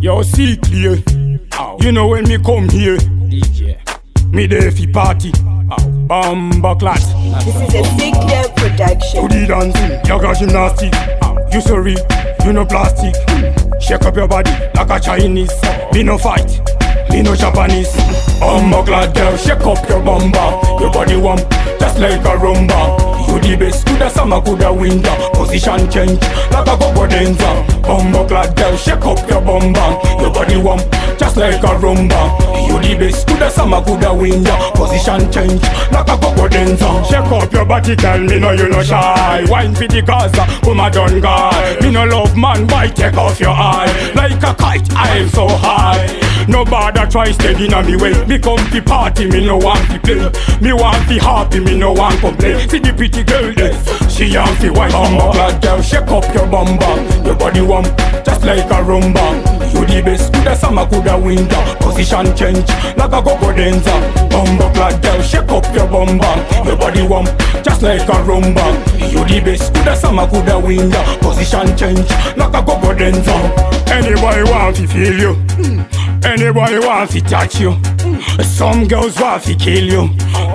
Yo, see clear. You know when me come here, DJ. me there fi party. Bamba clat. This is a sick clear To production. the dancing, you got gymnastic. You so real, you no plastic. Shake up your body like a Chinese. Me no fight, me no Japanese. Bamba clat girl, shake up your bamba. Your body warm, just like a rumba. You the best, coulda summer, coulda winter. Position change, like a go dancer. Bamba clat girl, shake up your bamba. Your body warm, just like a rumba. You the best, coulda summer, coulda winter. Position change, like a go dancer. Shake up your body, girl, me know you no shy. Wine for the Gaza, come a done guy. Me no love man, why take off your eye? Like a kite, I am so high. No bother try steady na me way. Me come fi party, me no want fi play. Me want fi happy, me no want complain. See the pretty girl there, she want fi wine. Bamba clad girl, shake up your bamba. Your body warm, just like a rumba. You the best, coulda summer, coulda winter. Position change, like a go dancer. Bamba clad girl, shake up your bamba. Your body warm, just like a rumba. You the best, coulda summer, coulda winter. Position change, like a go dancer. Anybody want fi feel you? Anybody want to touch you? Some girls want to kill you.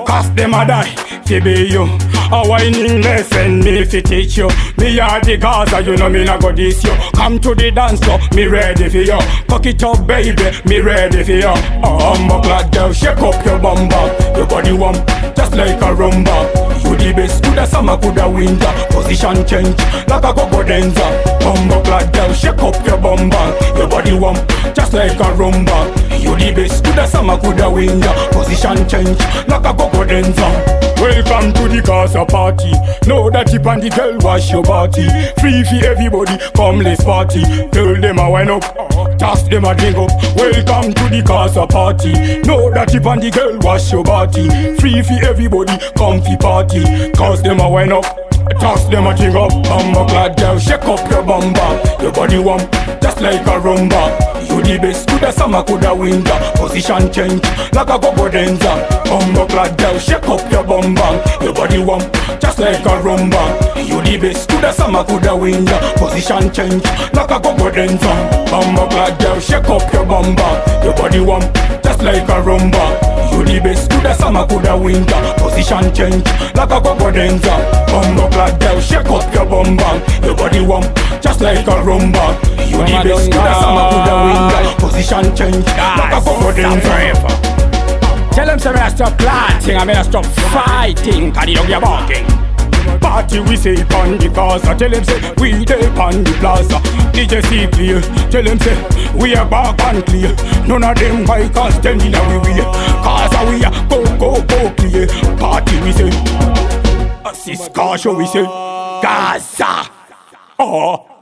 Cause them a die, fi be you. A whining lesson me fi teach you. Me are the Gaza, you know me not go diss you. Come to the dance floor, me ready for you. Cock it up baby, me ready for you. Bamba clad girl, shake up your bamba. Your body warm, just like a rumba. You the best, coulda summer, coulda winter. Position change, like a go dancer. Bamba clad girl, shake up your bamba. Your body warm, just like a rumba. You the best, coulda summer, coulda winter. Position change, like a go dancer. Welcome to the Gaza party. Know that tip and the girl wash your body. Free for everybody, come let's party. Tell them a wine up, toss them a drink up. Welcome to the Gaza party. Know that tip and the girl wash your body. Free for everybody, come fi party. Cause them a wine up, toss them a drink up. Bamba clad girl, shake up your bamba. Your body warm, just like a rumba. You the best, coulda summer, coulda winter. Position change, like a go dancer. Bamba clad girl, shake up your bamba. Your body warm, just like a rumba. You the best, coulda summer, coulda winter. Position change, like a go dancer. Bamba clad girl, shake up your bamba. Your body warm, just like a rumba. You the best, coulda summer, coulda winter. Position change, like a go dancer. Bamba clad girl, shake up your bamba. Your body warm, just like a rumba. You the best, coulda summer, coulda winter. Position change, like a go dancer. Tell them say me a stop planting and me a stop fighting. Cause the dog ya barking. Party we say pon the Gaza. Tell them say we dey pon the plaza. DJ see clear. Tell them say we a back and clear. None of them bikers tell me that we Gaza we a go clear. Party we say assist car show we say Gaza. Oh.